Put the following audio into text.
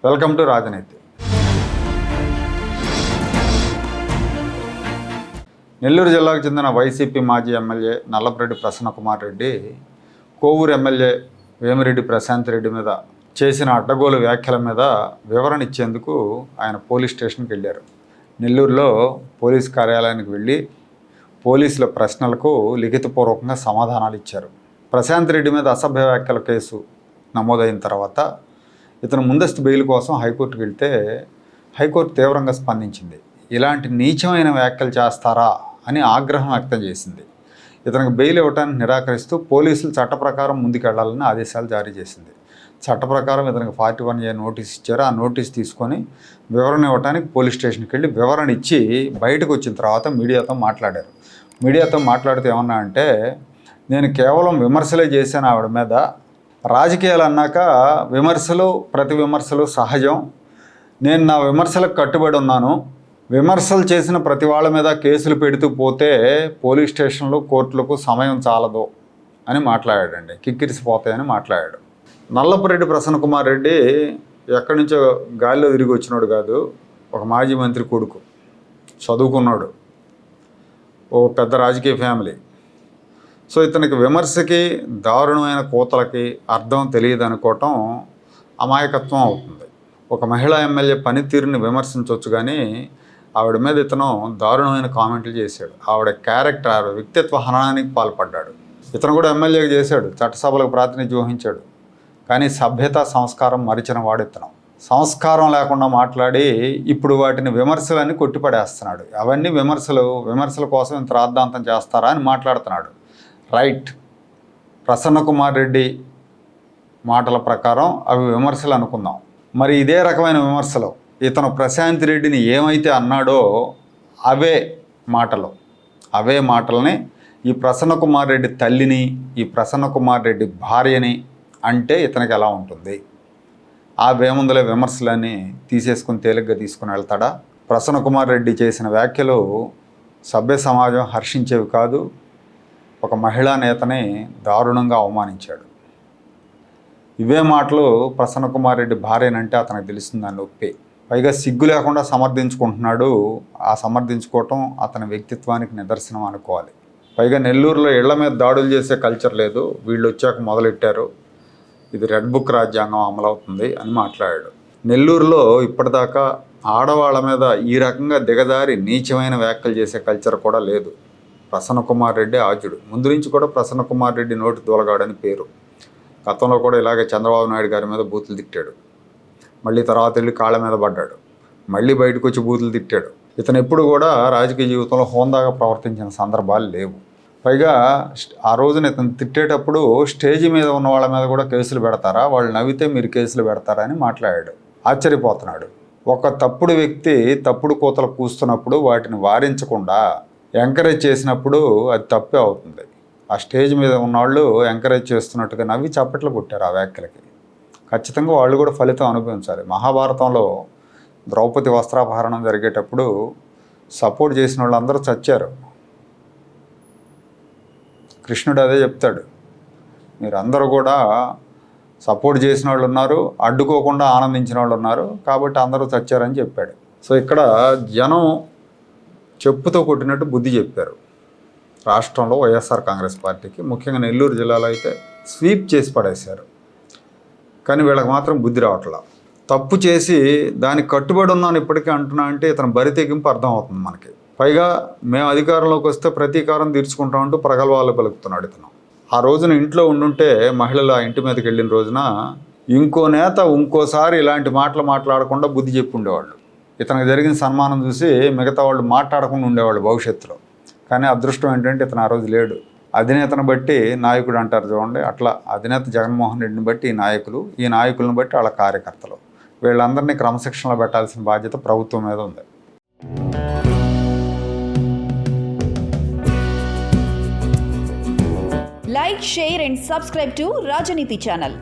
Welcome to రాజనీతి. నెల్లూరు జిల్లాకు చెందిన వైసీపీ మాజీ ఎమ్మెల్యే నల్లపురెడ్డి ప్రసన్నకుమార్ రెడ్డి కోవూరు ఎమ్మెల్యే వేమిరెడ్డి ప్రశాంత్ రెడ్డి మీద చేసిన అడ్డగోలు వ్యాఖ్యల మీద వివరణ ఇచ్చేందుకు ఆయన పోలీస్ స్టేషన్కి వెళ్ళారు. నెల్లూరులో పోలీస్ కార్యాలయానికి వెళ్ళి పోలీసుల ప్రశ్నలకు లిఖితపూర్వకంగా సమాధానాలు ఇచ్చారు. ప్రశాంత్ రెడ్డి మీద అసభ్య వ్యాఖ్యల కేసు నమోదైన తర్వాత ఇతను ముందస్తు బెయిల్ కోసం హైకోర్టుకు వెళ్తే హైకోర్టు తీవ్రంగా స్పందించింది. ఇలాంటి నీచమైన వ్యాఖ్యలు చేస్తారా అని ఆగ్రహం వ్యక్తం చేసింది. ఇతనికి బెయిల్ ఇవ్వడానికి నిరాకరిస్తూ పోలీసులు చట్ట ప్రకారం ముందుకెళ్లాలని ఆదేశాలు జారీ చేసింది. చట్ట ప్రకారం ఇతనికి 41A నోటీస్ ఇచ్చారు. ఆ నోటీస్ తీసుకొని వివరణ ఇవ్వడానికి పోలీస్ స్టేషన్కి వెళ్ళి వివరణ ఇచ్చి బయటకు వచ్చిన తర్వాత మీడియాతో మాట్లాడారు. మీడియాతో మాట్లాడితే ఏమన్నా అంటే, నేను కేవలం విమర్శలే చేశాను ఆవిడ మీద. రాజకీయాలు అన్నాక ప్రతి విమర్శలు సహజం. నేను నా విమర్శలకు కట్టుబడి ఉన్నాను. విమర్శలు చేసిన ప్రతి వాళ్ళ మీద కేసులు పెడుతూ పోతే పోలీస్ స్టేషన్లు కోర్టులకు సమయం చాలదు అని మాట్లాడాడండి. కిక్కిరిసిపోతాయని మాట్లాడాడు. నల్లపురెడ్డి ప్రసన్నకుమార్ రెడ్డి ఎక్కడి నుంచో గాలిలో తిరిగి వచ్చినాడు కాదు. ఒక మాజీ మంత్రి కొడుకు, చదువుకున్నాడు, ఓ పెద్ద రాజకీయ ఫ్యామిలీ. సో ఇతనికి విమర్శకి, దారుణమైన కోతలకి అర్థం తెలియదు అనుకోవటం అమాయకత్వం అవుతుంది. ఒక మహిళా ఎమ్మెల్యే పనితీరుని విమర్శించవచ్చు, కానీ ఆవిడ మీద ఇతను దారుణమైన కామెంట్లు చేశాడు. ఆవిడ క్యారెక్టర్, వ్యక్తిత్వ హననానికి పాల్పడ్డాడు. ఇతను కూడా ఎమ్మెల్యేగా చేశాడు, చట్టసభలకు ప్రాతినిధ్యం వహించాడు. కానీ సభ్యత, సంస్కారం మరిచిన వాడు ఇతను. సంస్కారం లేకుండా మాట్లాడి ఇప్పుడు వాటిని విమర్శలన్నీ కొట్టిపడేస్తున్నాడు. అవన్నీ విమర్శల కోసం ఇంత రాద్ధాంతం చేస్తారా అని మాట్లాడుతున్నాడు. రైట్, ప్రసన్నకుమార్ రెడ్డి మాటల ప్రకారం అవి విమర్శలు అనుకుందాం. మరి ఇదే రకమైన విమర్శలు ఇతను ప్రశాంత్ రెడ్డిని ఏమైతే అన్నాడో అవే మాటలని ఈ ప్రసన్నకుమార్ రెడ్డి తల్లిని, ఈ ప్రసన్నకుమార్ రెడ్డి భార్యని అంటే ఇతనికి ఎలా ఉంటుంది? ఆ వేముందులే విమర్శలన్నీ తీసేసుకుని తేలిగ్గా తీసుకుని వెళ్తాడా? ప్రసన్నకుమార్ రెడ్డి చేసిన వ్యాఖ్యలు సభ్య సమాజం హర్షించేవి కాదు. ఒక మహిళా నేతని దారుణంగా అవమానించాడు. ఇవే మాటలు ప్రసన్నకుమార్ రెడ్డి భార్యనంటే అతనికి తెలుస్తుందని ఒప్పే. పైగా సిగ్గు లేకుండా సమర్థించుకుంటున్నాడు. ఆ సమర్థించుకోవటం అతని వ్యక్తిత్వానికి నిదర్శనం అనుకోవాలి. పైగా నెల్లూరులో ఇళ్ల మీద దాడులు చేసే కల్చర్ లేదు, వీళ్ళు వచ్చాక మొదలెట్టారు, ఇది రెడ్ బుక్ రాజ్యాంగం అమలవుతుంది అని మాట్లాడాడు. నెల్లూరులో ఇప్పటిదాకా ఆడవాళ్ళ మీద ఈ రకంగా దిగజారి నీచమైన వ్యాఖ్యలు చేసే కల్చర్ కూడా లేదు. ప్రసన్నకుమార్ రెడ్డి ఆజుడు. ముందు నుంచి కూడా ప్రసన్నకుమార్ రెడ్డి నోటి దూలగాడని పేరు. గతంలో కూడా ఇలాగే చంద్రబాబు నాయుడు గారి మీద బూతులు తిట్టాడు. మళ్ళీ తర్వాత వెళ్ళి కాళ్ళ మీద పడ్డాడు. మళ్ళీ బయటకు వచ్చి బూతులు తిట్టాడు. ఇతను ఎప్పుడు కూడా రాజకీయ జీవితంలో హోందాగా ప్రవర్తించిన సందర్భాలు లేవు. పైగా ఆ రోజున ఇతను తిట్టేటప్పుడు స్టేజీ మీద ఉన్న వాళ్ళ మీద కూడా కేసులు పెడతారా, వాళ్ళు నవ్వితే మీరు కేసులు పెడతారా అని మాట్లాడాడు. ఆశ్చర్యపోతున్నాడు. ఒక తప్పుడు వ్యక్తి తప్పుడు కూతలు కూస్తున్నప్పుడు వాటిని వారించకుండా ఎంకరేజ్ చేసినప్పుడు అది తప్పే అవుతుంది. ఆ స్టేజ్ మీద ఉన్నవాళ్ళు ఎంకరేజ్ చేస్తున్నట్టుగా నవ్వి చప్పట్లు కొట్టారు ఆ వ్యాఖ్యలకి. ఖచ్చితంగా వాళ్ళు కూడా ఫలితం అనుభవించాలి. మహాభారతంలో ద్రౌపది వస్త్రాపహరణం జరిగేటప్పుడు సపోర్ట్ చేసిన వాళ్ళందరూ చచ్చారు. కృష్ణుడు అదే చెప్తాడు, మీరందరూ కూడా సపోర్ట్ చేసిన వాళ్ళు ఉన్నారు, అడ్డుకోకుండా ఆనందించిన వాళ్ళు ఉన్నారు, కాబట్టి అందరూ చచ్చారని చెప్పాడు. సో ఇక్కడ జనం చెప్పుతో కొట్టినట్టు బుద్ధి చెప్పారు. రాష్ట్రంలో వైఎస్ఆర్ కాంగ్రెస్ పార్టీకి, ముఖ్యంగా నెల్లూరు జిల్లాలో అయితే స్వీప్ చేసి పడేశారు. కానీ వీళ్ళకి మాత్రం బుద్ధి రావట్లా. తప్పు చేసి దానికి కట్టుబడి ఉన్నాను ఇప్పటికీ అంటున్నా అంటే ఇతను బరి తెగింపు అర్థం అవుతుంది మనకి. పైగా మేము అధికారంలోకి వస్తే ప్రతీకారం తీర్చుకుంటామంటూ ప్రగల్భాలు పలుకుతున్నాడు ఇతను. ఆ రోజున ఇంట్లో ఉండుంటే మహిళలు ఆ ఇంటి మీదకి వెళ్ళిన రోజున ఇంకో నేత ఇంకోసారి ఇలాంటి మాటలు మాట్లాడకుండా బుద్ధి చెప్పి ఉండేవాళ్ళు. ఇతనికి జరిగిన సన్మానం చూసి మిగతా వాళ్ళు మాట్లాడకుండా ఉండేవాళ్ళు భవిష్యత్తులో. కానీ అదృష్టం ఏంటంటే ఇతను ఆ రోజు లేడు. అధినేతను బట్టి నాయకుడు అంటారు చూడండి, అట్లా అధినేత జగన్మోహన్ రెడ్డిని బట్టి ఈ నాయకులు, ఈ నాయకులను బట్టి వాళ్ళ కార్యకర్తలు, వీళ్ళందరినీ క్రమశిక్షణలో పెట్టాల్సిన బాధ్యత ప్రభుత్వం మీద ఉంది. Like, share and subscribe to Rajaniti channel.